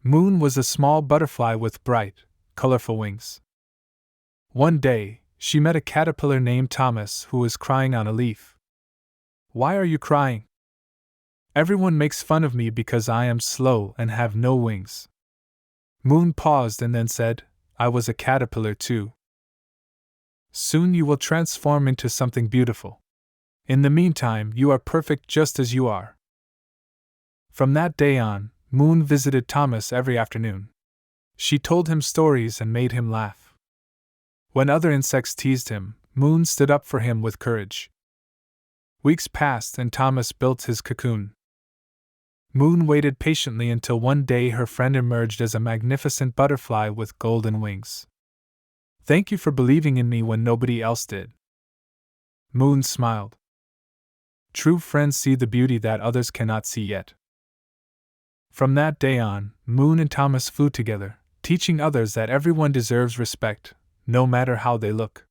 Moon was a small butterfly with bright, colorful wings. One day, she met a caterpillar named Thomas who was crying on a leaf. "Why are you crying?" "Everyone makes fun of me because I am slow and have no wings." Moon paused and then said, "I was a caterpillar too. Soon you will transform into something beautiful. In the meantime, you are perfect just as you are." From that day on, Moon visited Thomas every afternoon. She told him stories and made him laugh. When other insects teased him, Moon stood up for him with courage. Weeks passed and Thomas built his cocoon. Moon waited patiently until one day her friend emerged as a magnificent butterfly with golden wings. "Thank you for believing in me when nobody else did." Moon smiled. True friends see the beauty that others cannot see yet. From that day on, Moon and Thomas flew together, teaching others that everyone deserves respect, no matter how they look.